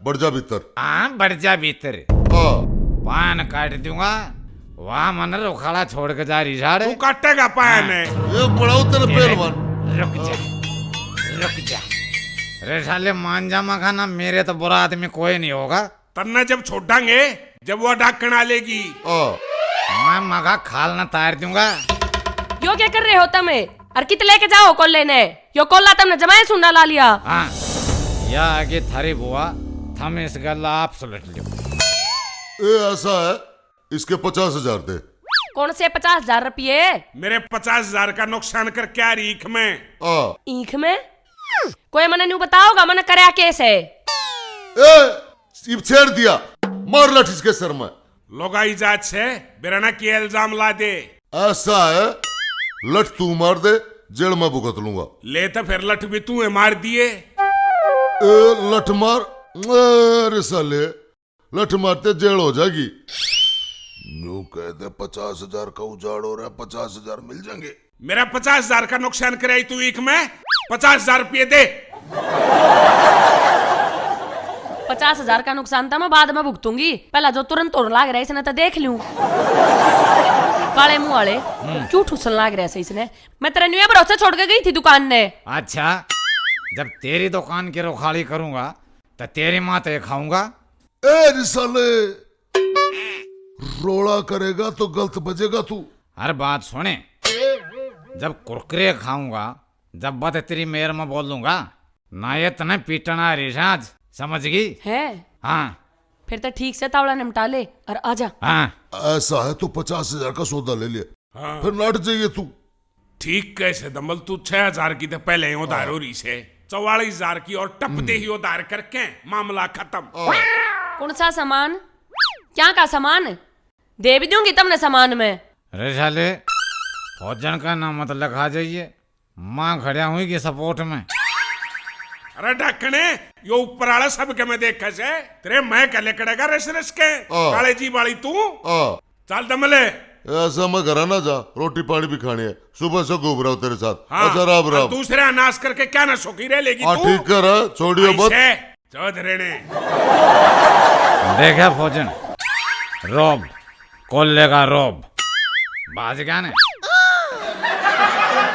बढ़ जा भीतर। हाँ बढ़ जा भीतर। हाँ पान काट दूंगा। वाह मन रोखाड़ा छोड़ के जा रही झाड़। तू काटेगा पान है। ये बढ़ाओ तेरे पहलवान। रुक जा रे साले मान जा मखाना, मेरे तो बुरा आदमी कोई नहीं होगा। तन्ना जब छोड़ांगे जब वो डाकना लेगी। मैं मगा खाल न तार दूंगा। यो क्या कर रहे हो तमे? और कित लेके जाओ कोल्ले ने? यो कोल्ला तुमने जमाए सुनना ला लिया। हाँ या आगे थारी बुआ थम इस गल्ला आप सुलट लियो। ये ऐसा है, इसके 50,000 दे। कौन से 50,000 रुपये? मेरे 50,000 का नुकसान कर क्या रीख में। ईख में कोई मने नहीं बताओगा, मने करया कैसे? छेड़ दिया, मार लठ इसके सर में। लोगाई जात से बिराना की इल्जाम ला दे। ऐसा है, लठ तू मार दे, जेल में भुगत लूंगा। ले तो फिर लठ भी तू मार दिए। लठ मार, अरे साले लठ मारते जेल हो जाएगी। यूं कहते 50,000 का उजाड़ हो रहा है, 50,000 मिल जाएंगे। मेरा 50,000 का नुकसान कराई तू एक में 50,000 रुपये दे। 50,000 का नुकसान था मैं बाद में भुगतूंगी, पहला जो तुरंत तोड़ लाग रहा है इसने तो देख लूं। काले मुंह वाले क्यों ठुसन लाग रहा है इसने? मैं तेरा न्यू भरोसा छोड़ के गई थी दुकान ने। अच्छा जब तेरी दुकान की रोखाड़ी करूंगा तो तेरी माते खाऊंगा। ए साले रोड़ा करेगा तो गलत बजेगा तू। हर बात सुने, जब कुरकुरे खाऊंगा जब बात तेरी मेयर में बोल दूंगा ना, ये तने पीटना रिशाज समझ गई है? हाँ फिर तो ठीक से तावड़ा निपटा ले और आजा। हाँ ऐसा है तो 50,000 का सौदा ले लिया। हाँ। फिर नाट जाइए तू। ठीक कैसे दम्बल, तू 6,000 की तो पहले ही उधार हो रही से 44,000 की और टपते ही उधार करके मामला खत्म। कौन सा सामान? क्या का सामान? दे भी दूंगी तुमने सामान में। अरे साले फौजन का नाम मत लिखा जाइए, माँ खड़िया हुई की सपोर्ट में। अरे ढक्कने यो ऊपर वाला सब के मैं देख से तेरे मैं कले कड़ेगा रस रस के काले जी वाली तू। चल दमले ऐसा मैं घर ना जा, रोटी पानी भी खानी है, सुबह से घूम रहा हूँ तेरे साथ। हाँ, अच्छा राम राम। दूसरे अनाज करके क्या ना सुखी रह लेगी तू। ठीक कर, छोड़ियो मत। चौधरी ने देखा फौजन रोब कोल्ले का रोब बाज गया ने।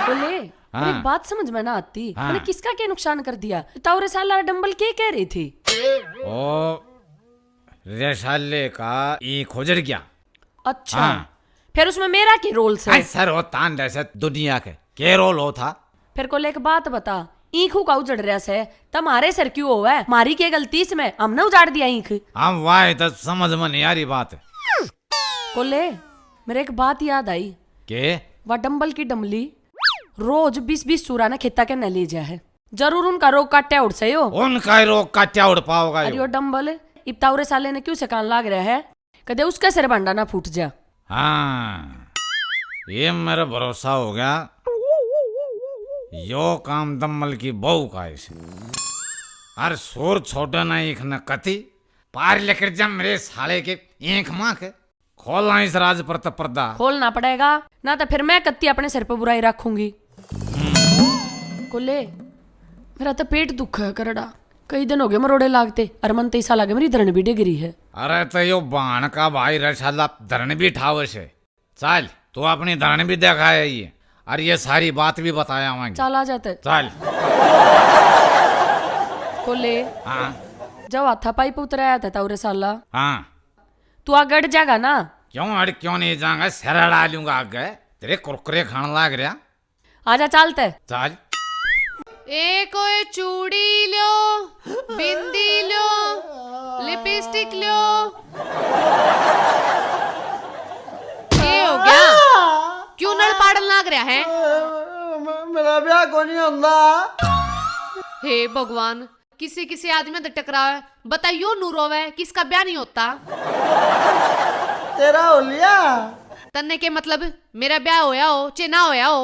बोले हाँ। एक बात समझ में ना आती, हाँ। मैंने किसका क्या नुकसान कर दिया? तावरे साला डंबल के कह रही थी? ओ रेशाले का ई खोजड़ गया। अच्छा हाँ। फिर उसमें मेरा क्या रोल से? सर हो तान जैसे दुनिया के रोल हो था। फिर को एक बात बता, ईखू का उजड़ रहा से तुम्हारे सर क्यों हुआ है? मारी के गलती से मैं हमने उजाड़ दिया ईख। हम वाह तो समझ में नहीं आ रही बात। कोले मेरे एक बात याद आई के वह डंबल की डमली रोज 20-20 सूरा ने खेता के न ले जा है, जरूर उनका रोग काटे उड़ से हो। उनका रोग काट्या उड़ पाओगा। अरे वो डंबल इब्तावरे साले ने क्यों से कान लाग रहा है? कदे उसका सिर बंडा ना फूट जा। हाँ ये मेरा भरोसा हो गया, यो काम दम्मल की बहू का इसे। अरे शोर छोटा ना ईख न कती पार लेकर जा मेरे साले के ईख माँ के खोलना इस राज पर पर्दा। खोलना पड़ेगा ना तो फिर मैं कत्ती अपने सिर पर बुराई रखूंगी। कोले मेरा तो पेट दुख है करड़ा, कई दिन हो गए मरोड़े लागते, अरे मन तो ऐसा लगे मेरी धरण भी डिगरी है। अरे तो यो बाण का भाई रशाला धरण भी ठाव से। चल तू अपनी धरण भी दिखाया ये, और ये सारी बात भी बताया वहां। चल आ जाते चल कोले। हाँ जब हाथा पाई पे उतराया था तावरे साला, हाँ तू आ गड़ जागा ना? क्यों अड़ क्यों नहीं जाऊंगा, सिर अड़ा लूंगा आगे। तेरे कुरकुरे खाने लाग रहा। आजा चलते। चल एक ओए चूड़ी लो, बिंदी लो, लिपस्टिक लो। ये हो गया? क्यों नड़ पाड़न लाग रहा है? मेरा ब्याह को नहीं होता। हे भगवान, किसी किसी आदमी में टकरा है, बताइयो नूरो है किसका ब्याह नहीं होता? तेरा हो लिया? तन्ने के मतलब मेरा ब्याह होया हो चे ना होया हो?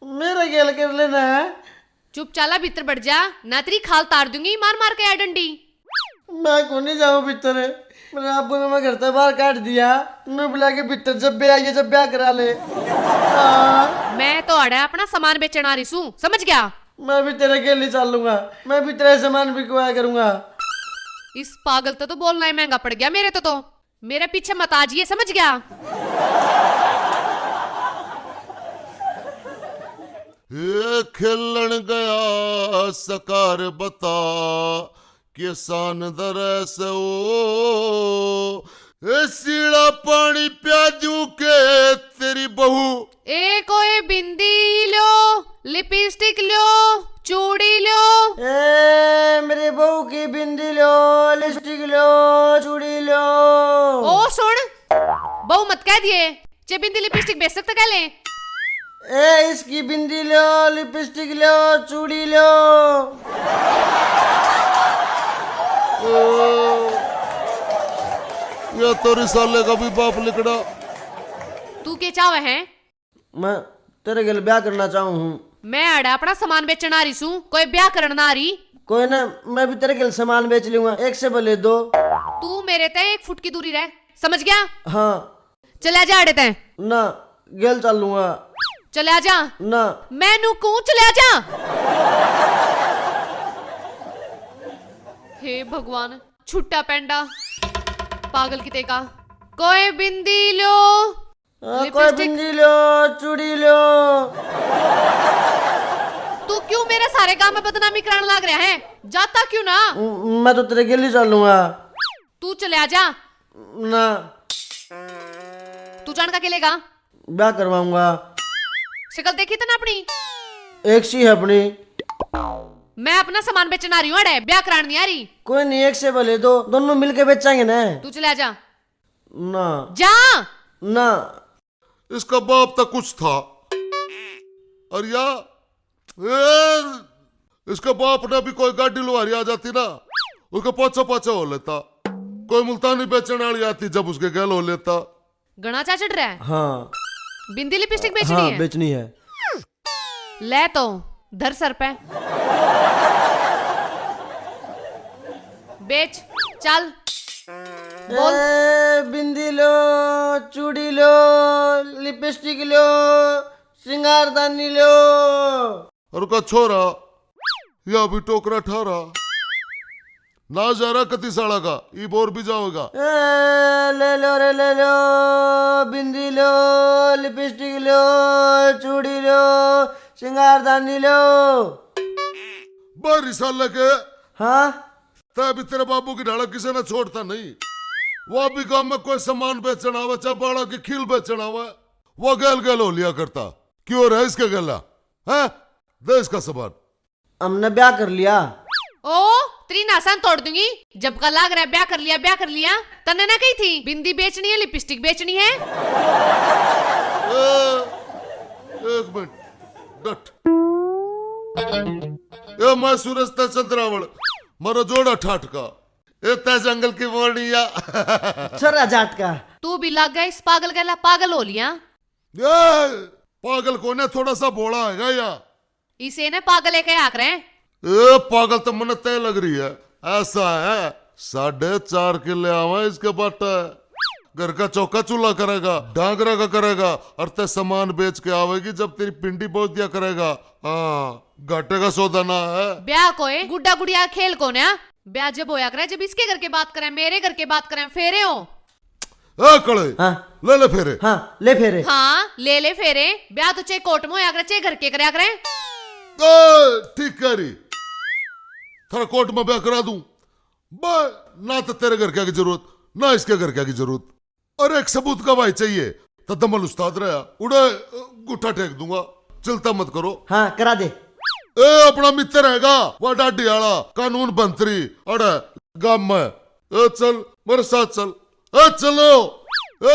मेरे गेल कर लेना है। चुप चाला भीतर बढ़ जा, ना तेरी खाल तार दूंगी मार मार के डंडी। मैं को नहीं जाऊँ भीतर, मेरे अब्बू ने मैं घर से बाहर काट दिया। मैं बुला के भीतर जब ब्याह आइए जब ब्याह करा ले। मैं तो अड़ा अपना सामान बेचना आ रही हूँ, समझ गया? मैं भी तेरे के लिए चल लूंगा, मैं भी तेरे सामान बिकवाया करूंगा। इस पागल तो बोलना ही महंगा पड़ गया मेरे तो मेरे पीछे मत आजिए, समझ गया? ये खेलन गया सकार बता के सान दरस ओ ए सीड़ा पानी प्याजू के तेरी बहू। ए कोई बिंदी लो, लिपस्टिक लो, चूड़ी लो। ए मेरे बहू की बिंदी लो, लिपस्टिक लो, चूड़ी लो। ओ सुन, बहू मत कह दिए, चे बिंदी लिपस्टिक बेच सकते कह ले। ए इसकी बिंदी लो, लिपस्टिक लो, चूड़ी लो। ये तो रिसाले का भी बाप लिखड़ा। तू के चावे है? मैं तेरे गल ब्याह करना चाहूँ हूँ। मैं अड़ा अपना सामान बेचना आ रही सू, कोई ब्याह करना आ रही। कोई ना, मैं भी तेरे गल सामान बेच लूंगा, एक से भले दो। तू मेरे ते 1 फुट की दूरी रह, समझ गया? हाँ। चले जा अड़े ते। ना गल चल लूंगा। चले जा। ना मैं नु कहूं चले जा। हे भगवान, छुट्टा पेंडा पागल किते का। कोई बिंदी लो, कोई लिपस्टिक। बिंदी लो, चूड़ी लो। तू क्यों मेरे सारे काम में बदनामी कराने लग रहा है? जाता क्यों ना? मैं तो तेरे गल ही चल लूंगा। तू चले जा। ना तू जान का खेलेगा? ब्याह करवाऊंगा। शक्ल देखी तो ना अपनी? एक सी है अपनी। मैं अपना सामान बेचना आ रही हूँ अड़े, ब्याह कराने नहीं आ रही। कोई नहीं, एक से भले दो, दोनों मिलके बेचेंगे ना। तू चले जा। ना जा। ना इसका बाप तक कुछ था और या इसका बाप ने भी कोई गाड़ी लुहारी आ जाती ना, उसका पोछा पोछा हो लेता। कोई मुल्तानी बेचने वाली आती जब उसके गैल हो लेता। गणा चा चढ़ रहा है। हाँ बिंदी लिपस्टिक बेचनी हाँ है? बेचनी है। ले तो धर सर पे बेच, चल बोल। बिंदी लो, चूड़ी लो, लिपस्टिक लो, श्रृंगारदानी लो। और का छोरा या भी टोकरा ठारा ना जा रहा कति साड़ा का ई बोर भी जाओगा। ले लो रे ले लो, बिंदी लो, लिपस्टिक लो, चूड़ी लो, श्रृंगारदानी लो। बारी साल के हाँ तभी तेरे बाबू की ढाला किसी ने छोड़ता नहीं। वो भी गांव में कोई सामान बेचना हुआ, चाहे बाड़ा की खील बेचना हुआ, वो गैल गैल हो लिया करता। क्यों रहा इसके गला है? दे इसका सामान। हमने ब्याह कर लिया। ओ तेरी नासान तोड़ दूंगी। जब का लग रहा है ब्याह कर लिया, ब्याह कर लिया। तन्ने ना कही थी बिंदी बेचनी है, लिपस्टिक बेचनी है? एक मिनट डट। ये मैं सूरज ते चंद्रावल मारो जोड़ा ठाट का ए ते जंगल की बोलिया। छोरा जाट का। तू भी लग गया इस पागल गला, पागल हो लिया। पागल को ने थोड़ा सा बोला है या इसे ने पागल है क्या आख रहे हैं? ए पागल तो मन तय लग रही है। ऐसा है 4.5 किले आवा इसके बाटा घर का चौका चूल्हा करेगा, डांगरा का करेगा और ते सामान बेच के आवेगी जब तेरी पिंडी बहुत दिया करेगा। हाँ घाटे का सौदा ना है। ब्याह को है गुड्डा गुड़िया खेल को ना। ब्याह जब होया करे जब इसके घर के बात करें, मेरे घर के बात करें, फेरे हो। कड़े हाँ ले फेरे। हाँ ले फेरे। हाँ ले फेरे। ब्याह तो चे कोर्ट में होया करे, चे घर के करया करें। ठीक कह रही, थारा कोर्ट में ब्याह करा दूं ना तो तेरे घर क्या की जरूरत ना इसके घर क्या की जरूरत। और एक सबूत का भाई चाहिए तो दमल उस्ताद रहा उड़े गुट्ठा टेक दूंगा। चिंता मत करो। हाँ करा दे। अपना मित्र रहेगा वह डाडी आला कानून बंतरी अरे गांव में। चल मेरे साथ चल। चलो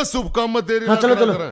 शुभ काम में देरी हाँ, ना चलो, करा चलो। करें।